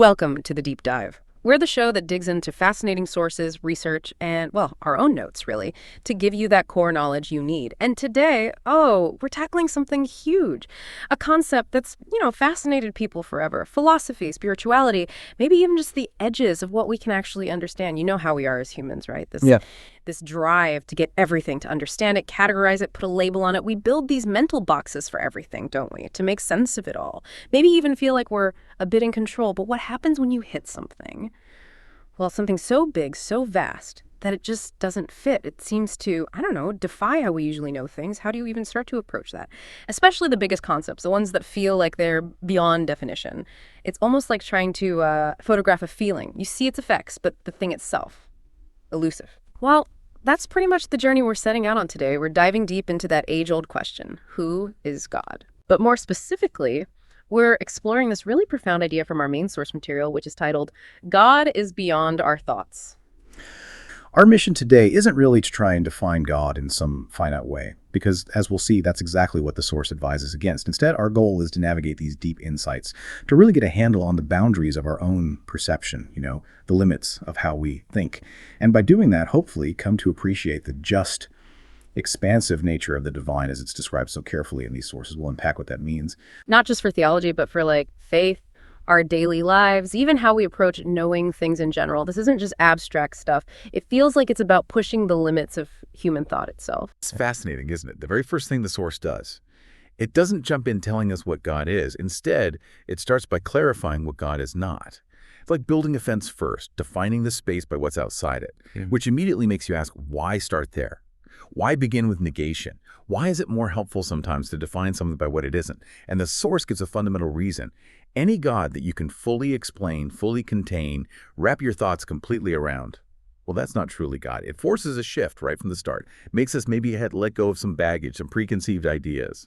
Welcome to The Deep Dive. We're the show that digs into fascinating sources, research, and, well, our own notes, really, to give you that core knowledge you need. And today, we're tackling something huge, a concept that's, fascinated people forever. Philosophy, spirituality, maybe even just the edges of what we can actually understand. You know how we are as humans, right? Yeah. This drive to get everything, to understand it, categorize it, put a label on it. We build these mental boxes for everything, don't we? To make sense of it all. Maybe even feel like we're a bit in control. But what happens when you hit something? Well, something so big, so vast, that it just doesn't fit. It seems to, defy how we usually know things. How do you even start to approach that? Especially the biggest concepts, the ones that feel like they're beyond definition. It's almost like trying to photograph a feeling. You see its effects, but the thing itself, elusive. Well, that's pretty much the journey we're setting out on today. We're diving deep into that age-old question, who is God? But more specifically, we're exploring this really profound idea from our main source material, which is titled, God is Beyond Our Thoughts. Our mission today isn't really to try and define God in some finite way, because as we'll see, that's exactly what the source advises against. Instead, our goal is to navigate these deep insights, to really get a handle on the boundaries of our own perception, the limits of how we think. And by doing that, hopefully come to appreciate the just, expansive nature of the divine as it's described so carefully in these sources. We'll unpack what that means. Not just for theology, but for faith, our daily lives, even how we approach knowing things in general. This isn't just abstract stuff. It feels like it's about pushing the limits of human thought itself. It's fascinating, isn't it? The very first thing the source does. It doesn't jump in telling us what God is. Instead, it starts by clarifying what God is not. It's like building a fence first, defining the space by what's outside it, which immediately makes you ask, why start there? Why begin with negation? Why is it more helpful sometimes to define something by what it isn't? And the source gives a fundamental reason. Any God that you can fully explain, fully contain, wrap your thoughts completely around, well, that's not truly God. It forces a shift right from the start. It makes us maybe let go of some baggage, some preconceived ideas.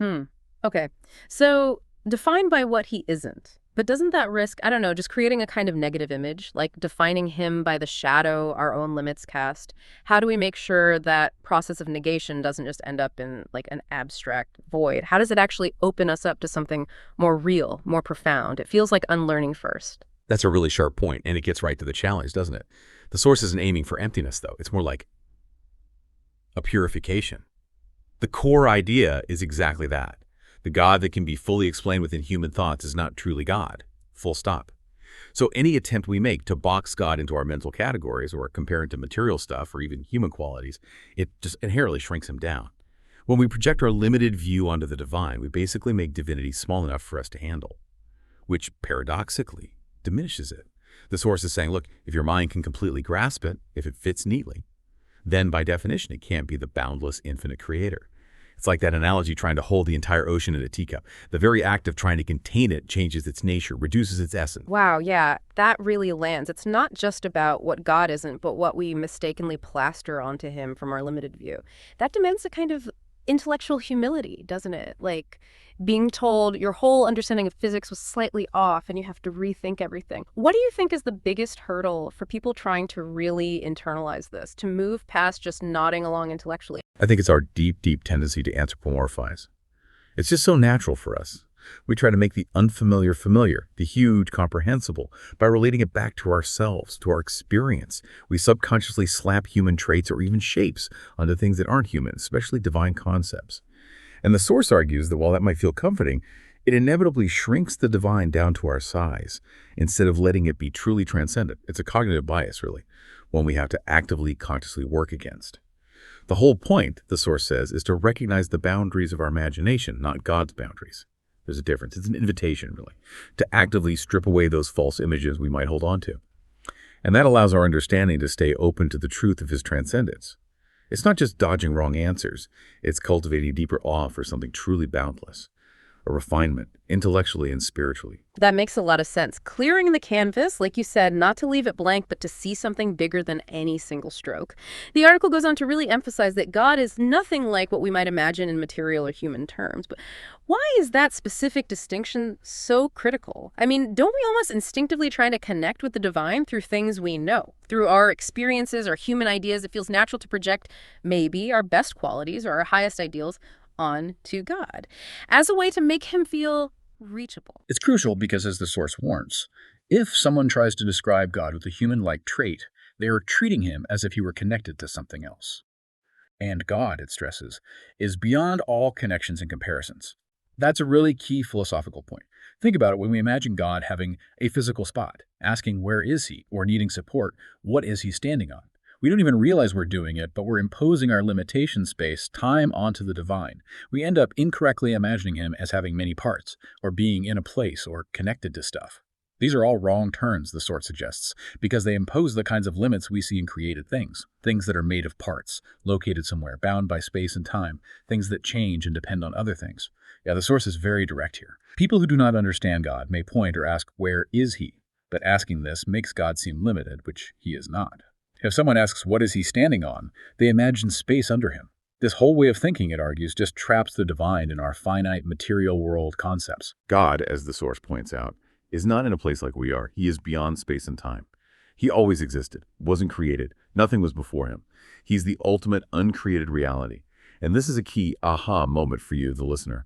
Okay. So defined by what he isn't. But doesn't that risk, just creating a kind of negative image, like defining him by the shadow our own limits cast? How do we make sure that process of negation doesn't just end up in an abstract void? How does it actually open us up to something more real, more profound? It feels like unlearning first. That's a really sharp point, and it gets right to the challenge, doesn't it? The source isn't aiming for emptiness, though. It's more like a purification. The core idea is exactly that. The God that can be fully explained within human thoughts is not truly God. Full stop. So any attempt we make to box God into our mental categories or compare it to material stuff or even human qualities, it just inherently shrinks him down. When we project our limited view onto the divine, we basically make divinity small enough for us to handle, which paradoxically diminishes it. The source is saying, look, if your mind can completely grasp it, if it fits neatly, then by definition, it can't be the boundless, infinite creator. It's like that analogy trying to hold the entire ocean in a teacup. The very act of trying to contain it changes its nature, reduces its essence. Wow, yeah, that really lands. It's not just about what God isn't, but what we mistakenly plaster onto him from our limited view. That demands a kind of intellectual humility, doesn't it? Like being told your whole understanding of physics was slightly off and you have to rethink everything. What do you think is the biggest hurdle for people trying to really internalize this, to move past just nodding along intellectually? I think it's our deep, deep tendency to anthropomorphize. It's just so natural for us. We try to make the unfamiliar familiar, the huge comprehensible, by relating it back to ourselves, to our experience. We subconsciously slap human traits or even shapes onto things that aren't human, especially divine concepts. And the source argues that while that might feel comforting, it inevitably shrinks the divine down to our size, instead of letting it be truly transcendent. It's a cognitive bias, really, one we have to actively, consciously work against. The whole point, the source says, is to recognize the boundaries of our imagination, not God's boundaries. There's a difference. It's an invitation, really, to actively strip away those false images we might hold on to. And that allows our understanding to stay open to the truth of his transcendence. It's not just dodging wrong answers. It's cultivating deeper awe for something truly boundless, a refinement, intellectually and spiritually. That makes a lot of sense. Clearing the canvas, like you said, not to leave it blank, but to see something bigger than any single stroke. The article goes on to really emphasize that God is nothing like what we might imagine in material or human terms. But why is that specific distinction so critical? I mean, don't we almost instinctively try to connect with the divine through things we know? Through our experiences, our human ideas, it feels natural to project maybe our best qualities or our highest ideals on to God as a way to make him feel reachable. It's crucial because, as the source warns, If someone tries to describe God with a human-like trait, they are treating him as if he were connected to something else. And God, it stresses, is beyond all connections and comparisons. That's a really key philosophical point. Think about it when we imagine God having a physical spot, asking where is he, or needing support, what is he standing on? We don't even realize we're doing it, but we're imposing our limitation space, time, onto the divine. We end up incorrectly imagining him as having many parts, or being in a place, or connected to stuff. These are all wrong turns, the Source suggests, because they impose the kinds of limits we see in created things that are made of parts, located somewhere, bound by space and time, things that change and depend on other things. Yeah, the Source is very direct here. People who do not understand God may point or ask, where is he? But asking this makes God seem limited, which he is not. If someone asks, what is he standing on? They imagine space under him. This whole way of thinking, it argues, just traps the divine in our finite material world concepts. God, as the Source points out, is not in a place like we are. He is beyond space and time. He always existed, wasn't created. Nothing was before him. He's the ultimate uncreated reality. And this is a key aha moment for you, the listener.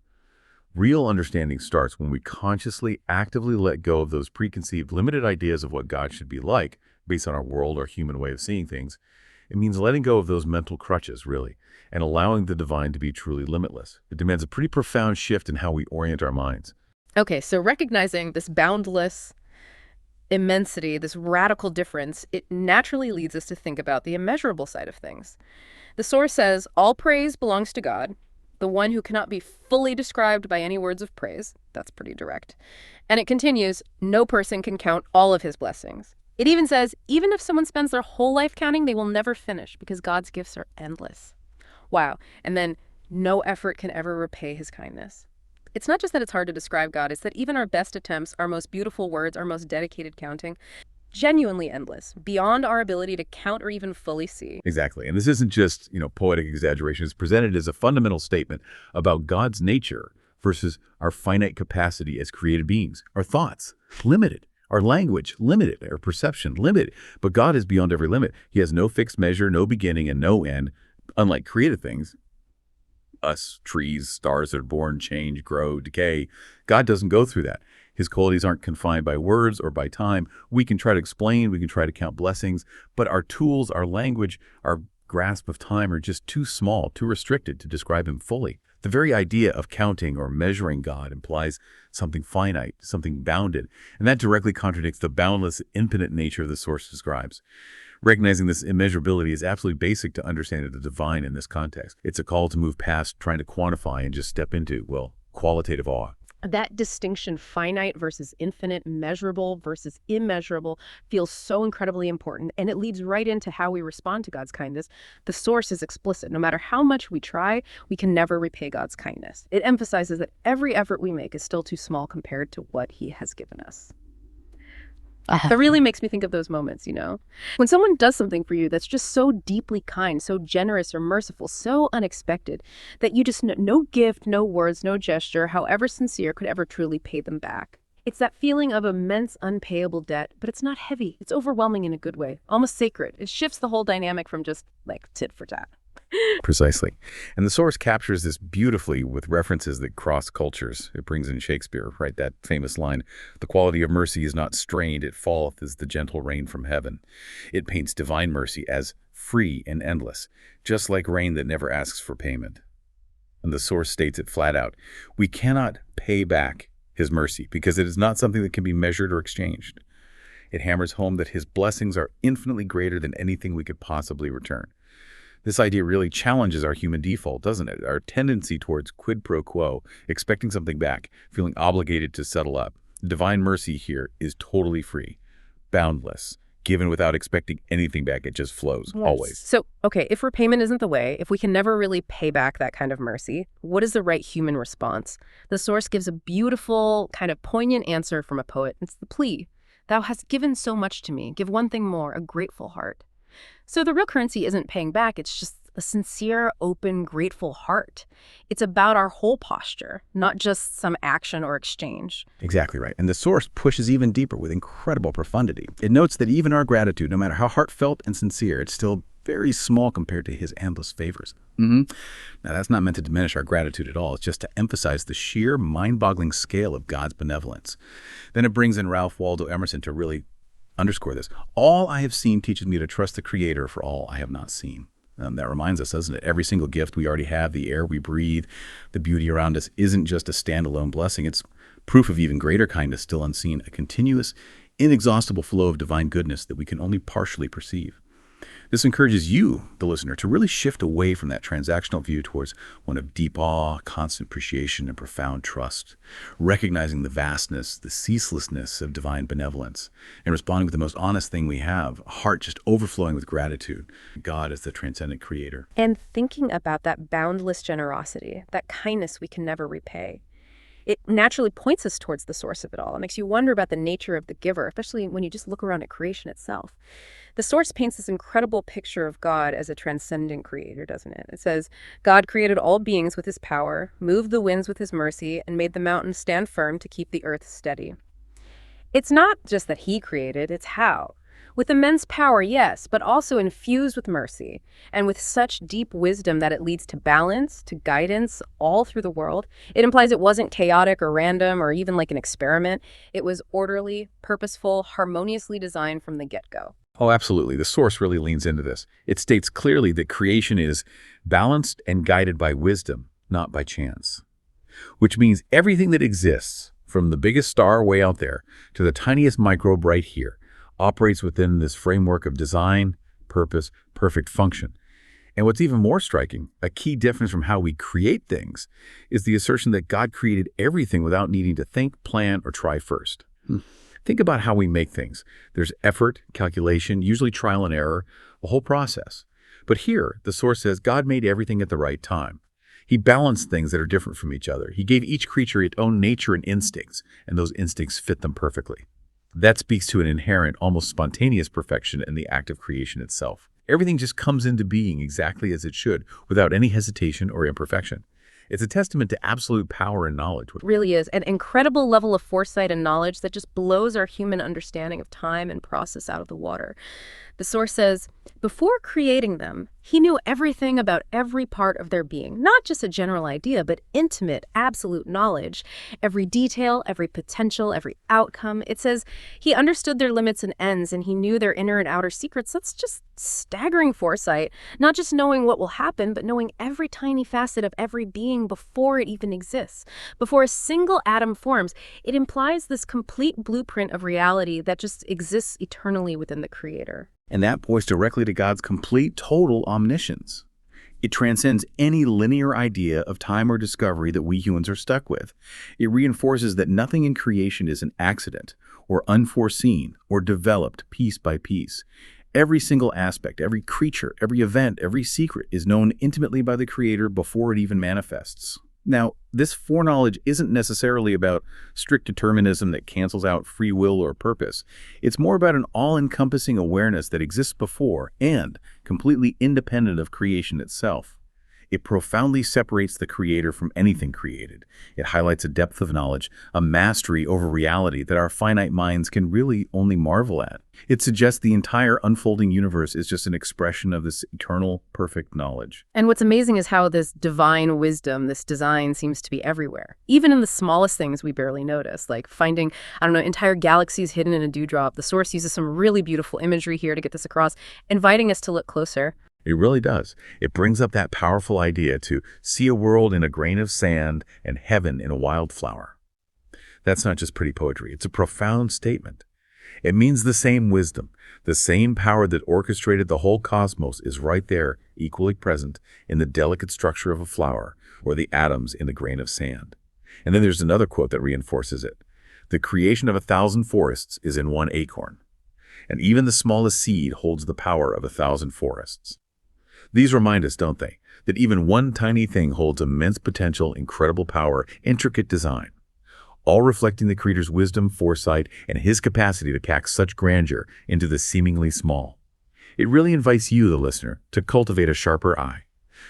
Real understanding starts when we consciously, actively let go of those preconceived, limited ideas of what God should be like based on our world or human way of seeing things. It means letting go of those mental crutches, really, and allowing the divine to be truly limitless. It demands a pretty profound shift in how we orient our minds. Okay, so recognizing this boundless immensity, this radical difference, it naturally leads us to think about the immeasurable side of things. The Source says, all praise belongs to God, the one who cannot be fully described by any words of praise. That's pretty direct. And it continues, no person can count all of his blessings. It even says, even if someone spends their whole life counting, they will never finish because God's gifts are endless. Wow. And then no effort can ever repay his kindness. It's not just that it's hard to describe God, it's that even our best attempts, our most beautiful words, our most dedicated counting, genuinely endless, beyond our ability to count or even fully see. Exactly. And this isn't just, poetic exaggeration. It's presented as a fundamental statement about God's nature versus our finite capacity as created beings. Our thoughts, limited. Our language, limited. Our perception, limited. But God is beyond every limit. He has no fixed measure, no beginning, and no end, unlike created things. Us, trees, stars that are born, change, grow, decay. God doesn't go through that. His qualities aren't confined by words or by time. We can try to explain, we can try to count blessings, but our tools, our language, our grasp of time are just too small, too restricted to describe him fully. The very idea of counting or measuring God implies something finite, something bounded, and that directly contradicts the boundless, infinite nature the Source describes. Recognizing this immeasurability is absolutely basic to understanding the divine in this context. It's a call to move past trying to quantify and just step into, qualitative awe. That distinction, finite versus infinite, measurable versus immeasurable, feels so incredibly important, and it leads right into how we respond to God's kindness. The Source is explicit. No matter how much we try, we can never repay God's kindness. It emphasizes that every effort we make is still too small compared to what he has given us. That really makes me think of those moments, when someone does something for you that's just so deeply kind, so generous or merciful, so unexpected, that you just no gift, no words, no gesture, however sincere, could ever truly pay them back. It's that feeling of immense unpayable debt, but it's not heavy. It's overwhelming in a good way, almost sacred. It shifts the whole dynamic from just like tit for tat. Precisely. And the Source captures this beautifully with references that cross cultures. It brings in Shakespeare, right? That famous line, the quality of mercy is not strained, it falleth as the gentle rain from heaven. It paints divine mercy as free and endless, just like rain that never asks for payment. And the Source states it flat out. We cannot pay back his mercy because it is not something that can be measured or exchanged. It hammers home that his blessings are infinitely greater than anything we could possibly return. This idea really challenges our human default, doesn't it? Our tendency towards quid pro quo, expecting something back, feeling obligated to settle up. Divine mercy here is totally free, boundless, given without expecting anything back. It just flows, always. So, okay, if repayment isn't the way, if we can never really pay back that kind of mercy, what is the right human response? The Source gives a beautiful, kind of poignant answer from a poet. It's the plea. Thou hast given so much to me. Give one thing more, a grateful heart. So the real currency isn't paying back. It's just a sincere, open, grateful heart. It's about our whole posture, not just some action or exchange. Exactly right. And the Source pushes even deeper with incredible profundity. It notes that even our gratitude, no matter how heartfelt and sincere, it's still very small compared to his endless favors. Now, that's not meant to diminish our gratitude at all. It's just to emphasize the sheer mind-boggling scale of God's benevolence. Then it brings in Ralph Waldo Emerson to really underscore this. All I have seen teaches me to trust the Creator for all I have not seen. That reminds us, doesn't it? Every single gift we already have, the air we breathe, the beauty around us, isn't just a standalone blessing. It's proof of even greater kindness still unseen, a continuous, inexhaustible flow of divine goodness that we can only partially perceive. This encourages you, the listener, to really shift away from that transactional view towards one of deep awe, constant appreciation, and profound trust, recognizing the vastness, the ceaselessness of divine benevolence, and responding with the most honest thing we have, a heart just overflowing with gratitude. God is the transcendent creator. And thinking about that boundless generosity, that kindness we can never repay, it naturally points us towards the source of it all. It makes you wonder about the nature of the giver, especially when you just look around at creation itself. The source paints this incredible picture of God as a transcendent creator, doesn't it? It says, God created all beings with his power, moved the winds with his mercy, and made the mountains stand firm to keep the earth steady. It's not just that he created, it's how. With immense power, yes, but also infused with mercy, and with such deep wisdom that it leads to balance, to guidance, all through the world. It implies it wasn't chaotic or random or even like an experiment. It was orderly, purposeful, harmoniously designed from the get-go. Oh, absolutely. The source really leans into this. It states clearly that creation is balanced and guided by wisdom, not by chance. Which means everything that exists, from the biggest star way out there to the tiniest microbe right here, operates within this framework of design, purpose, perfect function. And what's even more striking, a key difference from how we create things, is the assertion that God created everything without needing to think, plan, or try first. Think about how we make things. There's effort, calculation, usually trial and error, a whole process. But here, the source says God made everything at the right time. He balanced things that are different from each other. He gave each creature its own nature and instincts, and those instincts fit them perfectly. That speaks to an inherent, almost spontaneous perfection in the act of creation itself. Everything just comes into being exactly as it should, without any hesitation or imperfection. It's a testament to absolute power and knowledge. It really is an incredible level of foresight and knowledge that just blows our human understanding of time and process out of the water. The source says, before creating them, he knew everything about every part of their being, not just a general idea, but intimate, absolute knowledge, every detail, every potential, every outcome. It says he understood their limits and ends, and he knew their inner and outer secrets. That's just staggering foresight, not just knowing what will happen, but knowing every tiny facet of every being before it even exists. Before a single atom forms, it implies this complete blueprint of reality that just exists eternally within the Creator. And that points directly to God's complete, total omniscience. It transcends any linear idea of time or discovery that we humans are stuck with. It reinforces that nothing in creation is an accident, or unforeseen, or developed piece by piece. Every single aspect, every creature, every event, every secret is known intimately by the Creator before it even manifests. Now, this foreknowledge isn't necessarily about strict determinism that cancels out free will or purpose. It's more about an all-encompassing awareness that exists before and completely independent of creation itself. It profoundly separates the Creator from anything created. It highlights a depth of knowledge, a mastery over reality that our finite minds can really only marvel at. It suggests the entire unfolding universe is just an expression of this eternal, perfect knowledge. And what's amazing is how this divine wisdom, this design, seems to be everywhere. Even in the smallest things we barely notice, like finding, entire galaxies hidden in a dewdrop. The source uses some really beautiful imagery here to get this across, inviting us to look closer. It really does. It brings up that powerful idea to see a world in a grain of sand and heaven in a wildflower. That's not just pretty poetry. It's a profound statement. It means the same wisdom, the same power that orchestrated the whole cosmos is right there, equally present in the delicate structure of a flower or the atoms in the grain of sand. And then there's another quote that reinforces it. The creation of 1,000 forests is in one acorn, and even the smallest seed holds the power of 1,000 forests. These remind us, don't they, that even one tiny thing holds immense potential, incredible power, intricate design, all reflecting the Creator's wisdom, foresight, and his capacity to pack such grandeur into the seemingly small. It really invites you, the listener, to cultivate a sharper eye,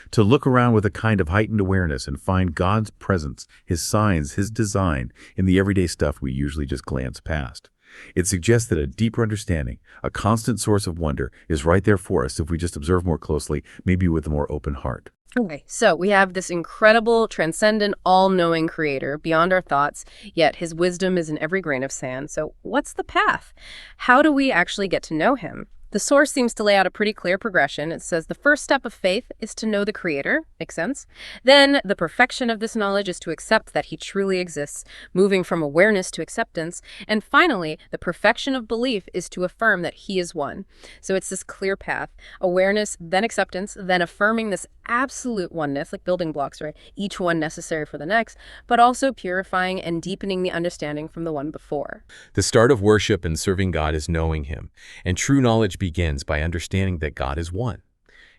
to look around with a kind of heightened awareness and find God's presence, his signs, his design in the everyday stuff we usually just glance past. It suggests that a deeper understanding, a constant source of wonder, is right there for us if we just observe more closely, maybe with a more open heart. Okay, so we have this incredible, transcendent, all-knowing creator beyond our thoughts, yet his wisdom is in every grain of sand. So what's the path? How do we actually get to know him? The source seems to lay out a pretty clear progression. It says the first step of faith is to know the creator. Makes sense. Then the perfection of this knowledge is to accept that he truly exists, moving from awareness to acceptance. And finally, the perfection of belief is to affirm that he is one. So it's this clear path: awareness, then acceptance, then affirming this absolute oneness, like building blocks, right? Each one necessary for the next, but also purifying and deepening the understanding from the one before. The start of worship and serving God is knowing him, and true knowledge begins by understanding that God is one.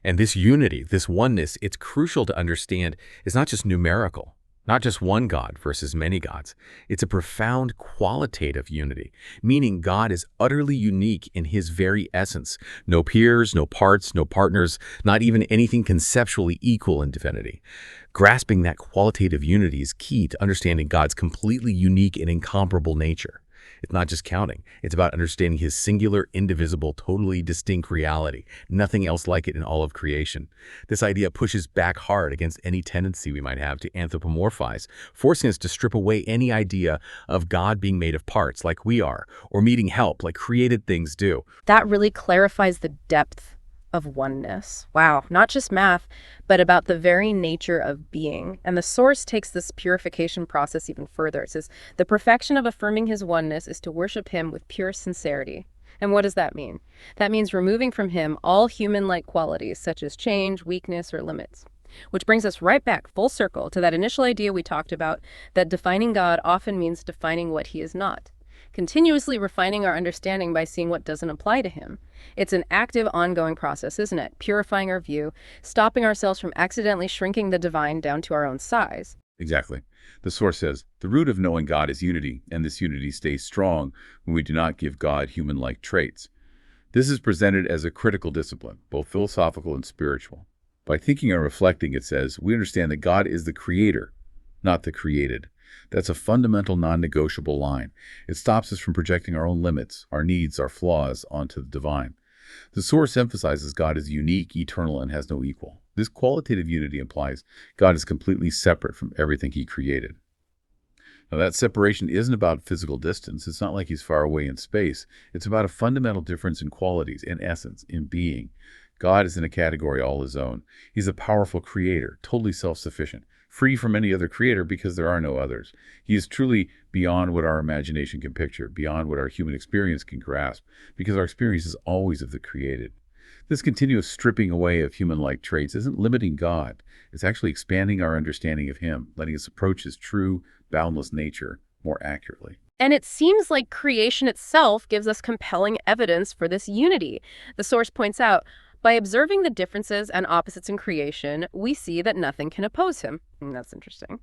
And this unity, this oneness, it's crucial to understand is not just numerical, not just one God versus many gods. It's a profound qualitative unity, meaning God is utterly unique in his very essence. No peers, no parts, no partners, not even anything conceptually equal in divinity. Grasping that qualitative unity is key to understanding God's completely unique and incomparable nature. It's not just counting. It's about understanding his singular, indivisible, totally distinct reality. Nothing else like it in all of creation. This idea pushes back hard against any tendency we might have to anthropomorphize, forcing us to strip away any idea of God being made of parts like we are, or needing help like created things do. That really clarifies the depth of oneness. Wow, not just math, but about the very nature of being. And the source takes this purification process even further. It says, the perfection of affirming his oneness is to worship him with pure sincerity. And what does that mean? That means removing from him all human-like qualities, such as change, weakness, or limits. Which brings us right back full circle to that initial idea we talked about, that defining God often means defining what he is not. Continuously refining our understanding by seeing what doesn't apply to him. It's an active, ongoing process, isn't it? Purifying our view, stopping ourselves from accidentally shrinking the divine down to our own size. Exactly. The source says, the root of knowing God is unity, and this unity stays strong when we do not give God human-like traits. This is presented as a critical discipline, both philosophical and spiritual. By thinking and reflecting, it says, we understand that God is the creator, not the created. That's a fundamental non-negotiable line. It stops us from projecting our own limits, our needs, our flaws onto the divine. The source emphasizes God is unique, eternal, and has no equal. This qualitative unity implies God is completely separate from everything he created. Now, that separation isn't about physical distance. It's not like he's far away in space. It's about a fundamental difference in qualities, in essence, in being. God is in a category all his own. He's a powerful creator, totally self-sufficient, free from any other creator because there are no others. He is truly beyond what our imagination can picture, beyond what our human experience can grasp, because our experience is always of the created. This continuous stripping away of human-like traits isn't limiting God. It's actually expanding our understanding of him, letting us approach his true, boundless nature more accurately. And it seems like creation itself gives us compelling evidence for this unity. The source points out, by observing the differences and opposites in creation, we see that nothing can oppose him. And that's interesting.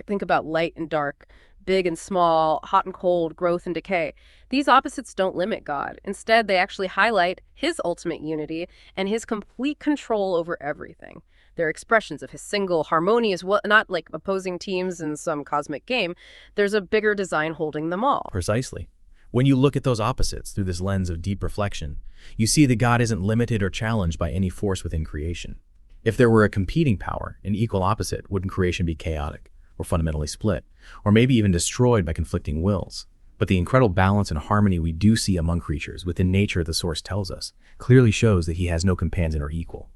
Think about light and dark, big and small, hot and cold, growth and decay. These opposites don't limit God. Instead, they actually highlight his ultimate unity and his complete control over everything. They're expressions of his single, harmonious, not like opposing teams in some cosmic game. There's a bigger design holding them all. Precisely. When you look at those opposites through this lens of deep reflection, you see that God isn't limited or challenged by any force within creation. If there were a competing power, an equal opposite, wouldn't creation be chaotic, or fundamentally split, or maybe even destroyed by conflicting wills? But the incredible balance and harmony we do see among creatures within nature, the source tells us, clearly shows that he has no companion or equal.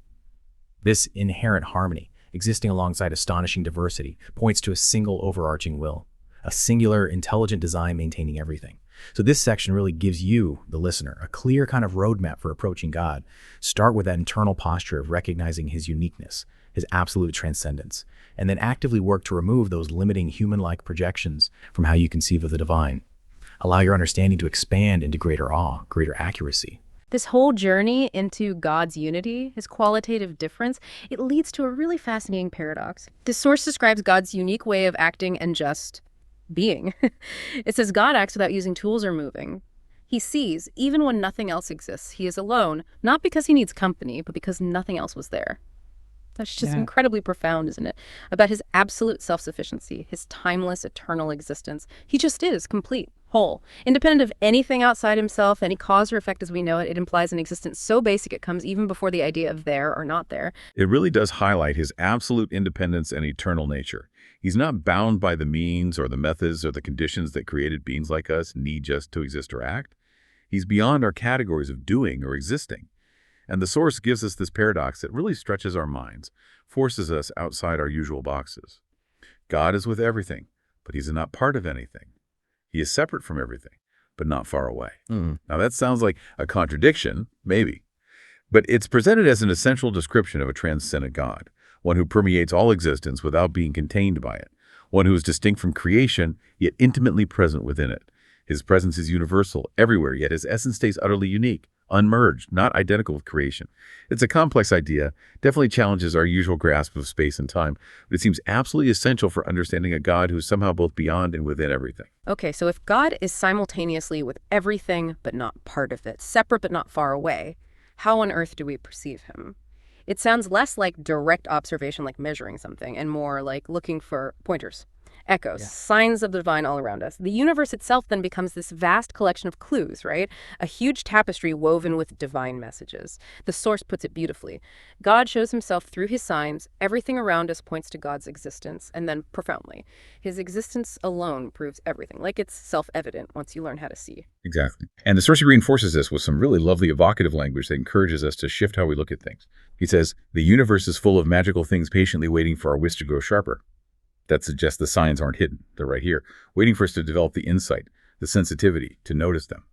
This inherent harmony, existing alongside astonishing diversity, points to a single overarching will, a singular, intelligent design maintaining everything. So this section really gives you, the listener, a clear kind of roadmap for approaching God. Start with that internal posture of recognizing his uniqueness, his absolute transcendence, and then actively work to remove those limiting human-like projections from how you conceive of the divine. Allow your understanding to expand into greater awe, greater accuracy. This whole journey into God's unity, his qualitative difference, it leads to a really fascinating paradox. The source describes God's unique way of acting and just being. It says God acts without using tools or moving. He sees, even when nothing else exists. He is alone, not because he needs company, but because nothing else was there. That's just incredibly profound, isn't it? About his absolute self-sufficiency, his timeless, eternal existence. He just is complete. whole. Independent of anything outside himself, any cause or effect as we know it, it implies an existence so basic it comes even before the idea of there or not there. It really does highlight his absolute independence and eternal nature. He's not bound by the means or the methods or the conditions that created beings like us need just to exist or act. He's beyond our categories of doing or existing. And the Source gives us this paradox that really stretches our minds, forces us outside our usual boxes. God is with everything, but he's not part of anything. He is separate from everything, but not far away. Now that sounds like a contradiction, maybe, but it's presented as an essential description of a transcendent God, one who permeates all existence without being contained by it, one who is distinct from creation, yet intimately present within it. His presence is universal, everywhere, yet his essence stays utterly unique, unmerged, not identical with creation. It's a complex idea, definitely challenges our usual grasp of space and time, but it seems absolutely essential for understanding a God who is somehow both beyond and within everything. Okay, so if God is simultaneously with everything but not part of it, separate but not far away, how on earth do we perceive him? It sounds less like direct observation, like measuring something, and more like looking for pointers, echoes, signs of the divine all around us. The universe itself then becomes this vast collection of clues, right? A huge tapestry woven with divine messages. The Source puts it beautifully. God shows himself through his signs. Everything around us points to God's existence, and then profoundly, his existence alone proves everything, like it's self-evident once you learn how to see. Exactly. And the Source reinforces this with some really lovely evocative language that encourages us to shift how we look at things. He says, the universe is full of magical things patiently waiting for our wits to grow sharper. That suggests the signs aren't hidden. They're right here, waiting for us to develop the insight, the sensitivity to notice them.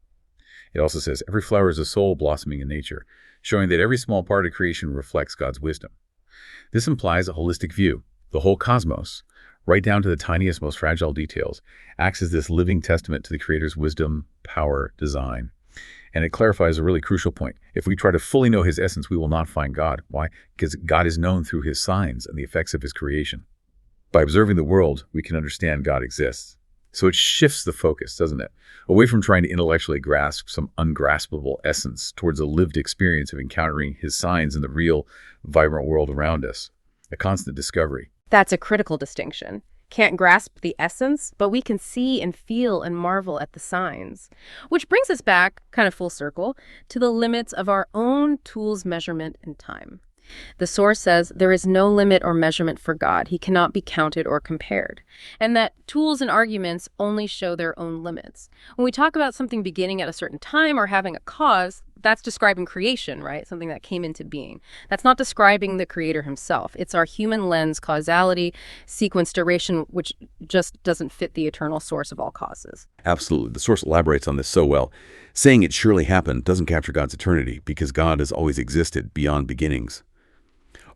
It also says, every flower is a soul blossoming in nature, showing that every small part of creation reflects God's wisdom. This implies a holistic view. The whole cosmos, right down to the tiniest, most fragile details, acts as this living testament to the Creator's wisdom, power, design. And it clarifies a really crucial point. If we try to fully know his essence, we will not find God. Why? Because God is known through his signs and the effects of his creation. By observing the world, we can understand God exists. So it shifts the focus, doesn't it? Away from trying to intellectually grasp some ungraspable essence towards a lived experience of encountering his signs in the real, vibrant world around us. A constant discovery. That's a critical distinction. Can't grasp the essence, but we can see and feel and marvel at the signs. Which brings us back, kind of full circle, to the limits of our own tools, measurement, and time. The Source says there is no limit or measurement for God. He cannot be counted or compared. And that tools and arguments only show their own limits. When we talk about something beginning at a certain time or having a cause, that's describing creation, right? Something that came into being. That's not describing the Creator himself. It's our human lens, causality, sequence, duration, which just doesn't fit the eternal source of all causes. Absolutely. The Source elaborates on this so well. Saying it surely happened doesn't capture God's eternity because God has always existed beyond beginnings.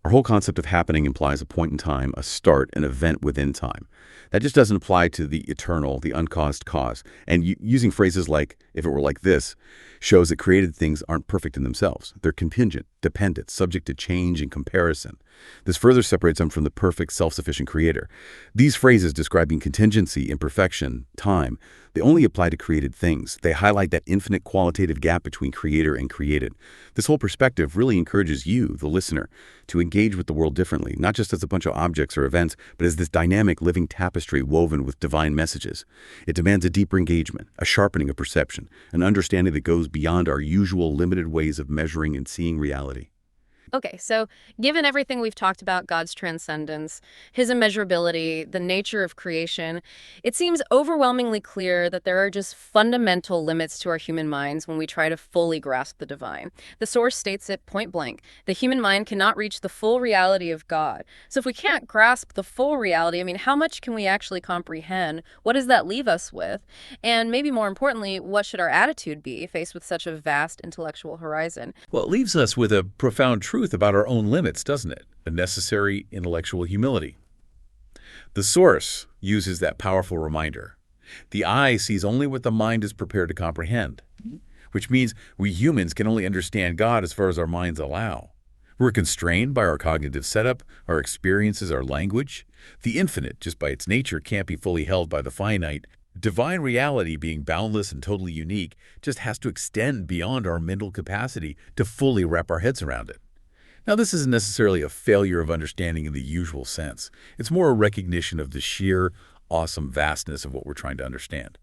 Our whole concept of happening implies a point in time, a start, an event within time. That just doesn't apply to the eternal, the uncaused cause. And using phrases like, if it were like this, shows that created things aren't perfect in themselves. They're contingent, dependent, subject to change and comparison. This further separates them from the perfect, self-sufficient Creator. These phrases describing contingency, imperfection, time, they only apply to created things. They highlight that infinite qualitative gap between Creator and created. This whole perspective really encourages you, the listener, to engage with the world differently, not just as a bunch of objects or events, but as this dynamic living tapestry woven with divine messages. It demands a deeper engagement, a sharpening of perception, an understanding that goes beyond our usual limited ways of measuring and seeing reality. Okay, so given everything we've talked about, God's transcendence, his immeasurability, the nature of creation, it seems overwhelmingly clear that there are just fundamental limits to our human minds when we try to fully grasp the divine. The Source states it point blank. The human mind cannot reach the full reality of God. So if we can't grasp the full reality, I mean, how much can we actually comprehend? What does that leave us with? And maybe more importantly, what should our attitude be faced with such a vast intellectual horizon? Well, it leaves us with a profound truth about our own limits, doesn't it? A necessary intellectual humility. The Source uses that powerful reminder. The eye sees only what the mind is prepared to comprehend, which means we humans can only understand God as far as our minds allow. We're constrained by our cognitive setup, our experiences, our language. The infinite, just by its nature, can't be fully held by the finite. Divine reality, being boundless and totally unique, just has to extend beyond our mental capacity to fully wrap our heads around it. Now, this isn't necessarily a failure of understanding in the usual sense. It's more a recognition of the sheer, awesome vastness of what we're trying to understand.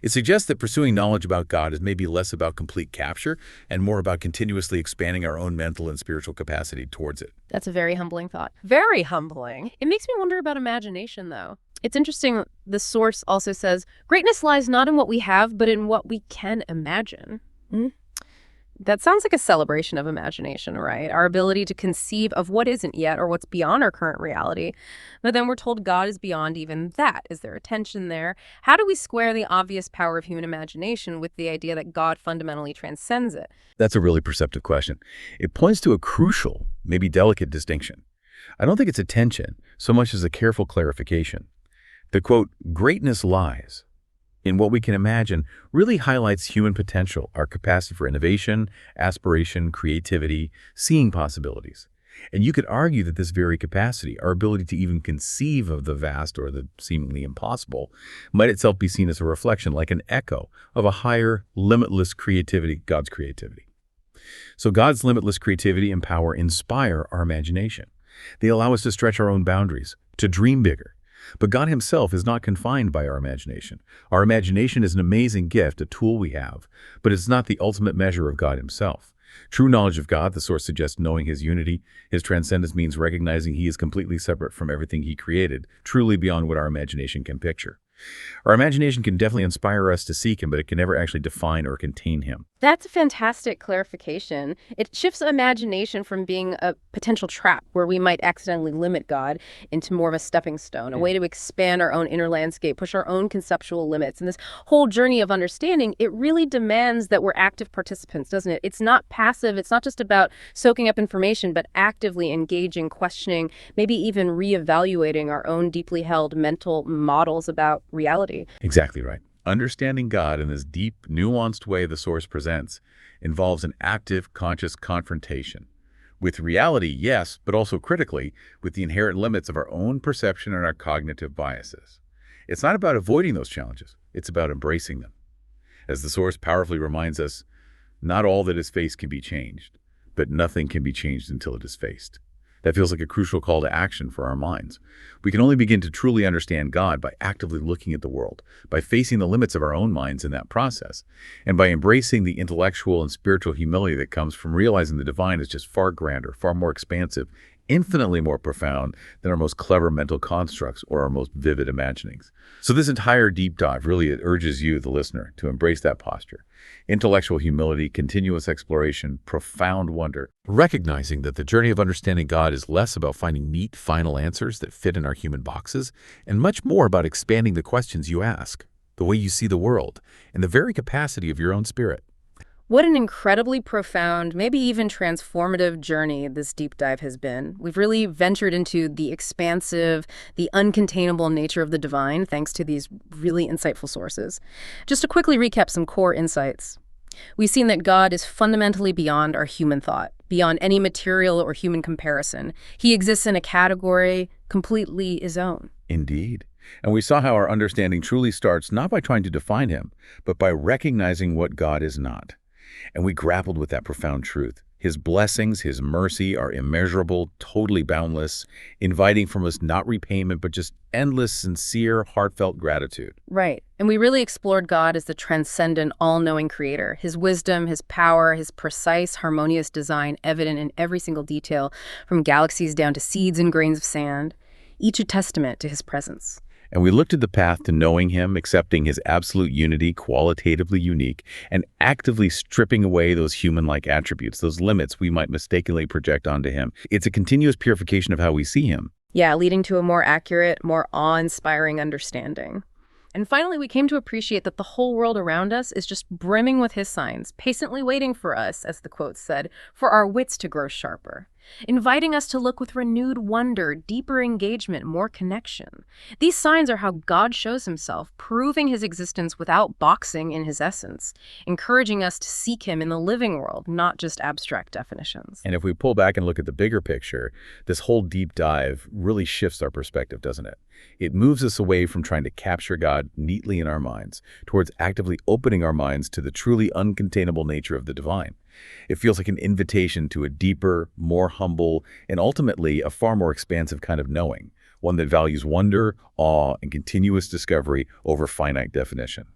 It suggests that pursuing knowledge about God is maybe less about complete capture and more about continuously expanding our own mental and spiritual capacity towards it. That's a very humbling thought. Very humbling. It makes me wonder about imagination, though. It's interesting, the source also says, greatness lies not in what we have, but in what we can imagine. That sounds like a celebration of imagination, right? Our ability to conceive of what isn't yet or what's beyond our current reality. But then we're told God is beyond even that. Is there a tension there? How do we square the obvious power of human imagination with the idea that God fundamentally transcends it? That's a really perceptive question. It points to a crucial, maybe delicate distinction. I don't think it's a tension so much as a careful clarification. The quote, greatness lies in what we can imagine really highlights human potential, our capacity for innovation, aspiration, creativity, seeing possibilities. And you could argue that this very capacity, our ability to even conceive of the vast or the seemingly impossible, might itself be seen as a reflection, like an echo of a higher, limitless creativity, God's creativity. So God's limitless creativity and power inspire our imagination. They allow us to stretch our own boundaries, to dream bigger. But God himself is not confined by our imagination. Our imagination is an amazing gift, a tool we have, but it's not the ultimate measure of God himself. True knowledge of God, the source suggests knowing his unity, his transcendence means recognizing he is completely separate from everything he created, truly beyond what our imagination can picture. Our imagination can definitely inspire us to seek him, but it can never actually define or contain him. That's a fantastic clarification. It shifts imagination from being a potential trap where we might accidentally limit God into more of a stepping stone, a way to expand our own inner landscape, push our own conceptual limits. And this whole journey of understanding, it really demands that we're active participants, doesn't it? It's not passive. It's not just about soaking up information, but actively engaging, questioning, maybe even reevaluating our own deeply held mental models about reality. Exactly right. Understanding God in this deep, nuanced way the source presents involves an active, conscious confrontation with reality, yes, but also critically with the inherent limits of our own perception and our cognitive biases. It's not about avoiding those challenges. It's about embracing them. As the source powerfully reminds us, not all that is faced can be changed, but nothing can be changed until it is faced. That feels like a crucial call to action for our minds. We can only begin to truly understand God by actively looking at the world, by facing the limits of our own minds in that process, and by embracing the intellectual and spiritual humility that comes from realizing the divine is just far grander, far more expansive, infinitely more profound than our most clever mental constructs or our most vivid imaginings. So this entire deep dive really urges you, the listener, to embrace that posture. Intellectual humility, continuous exploration, profound wonder. Recognizing that the journey of understanding God is less about finding neat, final answers that fit in our human boxes, and much more about expanding the questions you ask, the way you see the world, and the very capacity of your own spirit. What an incredibly profound, maybe even transformative journey this deep dive has been. We've really ventured into the expansive, the uncontainable nature of the divine, thanks to these really insightful sources. Just to quickly recap some core insights. We've seen that God is fundamentally beyond our human thought, beyond any material or human comparison. He exists in a category completely his own. Indeed. And we saw how our understanding truly starts not by trying to define him, but by recognizing what God is not. And we grappled with that profound truth. His blessings, his mercy are immeasurable, totally boundless, inviting from us not repayment, but just endless, sincere, heartfelt gratitude. Right. And we really explored God as the transcendent, all-knowing creator. His wisdom, his power, his precise, harmonious design evident in every single detail, from galaxies down to seeds and grains of sand, each a testament to his presence. And we looked at the path to knowing him, accepting his absolute unity, qualitatively unique, and actively stripping away those human-like attributes, those limits we might mistakenly project onto him. It's a continuous purification of how we see him. Yeah, leading to a more accurate, more awe-inspiring understanding. And finally, we came to appreciate that the whole world around us is just brimming with his signs, patiently waiting for us, as the quote said, for our wits to grow sharper, inviting us to look with renewed wonder, deeper engagement, more connection. These signs are how God shows himself, proving his existence without boxing in his essence, encouraging us to seek him in the living world, not just abstract definitions. And if we pull back and look at the bigger picture, this whole deep dive really shifts our perspective, doesn't it? It moves us away from trying to capture God neatly in our minds, towards actively opening our minds to the truly uncontainable nature of the divine. It feels like an invitation to a deeper, more humble, and ultimately a far more expansive kind of knowing, one that values wonder, awe, and continuous discovery over finite definition.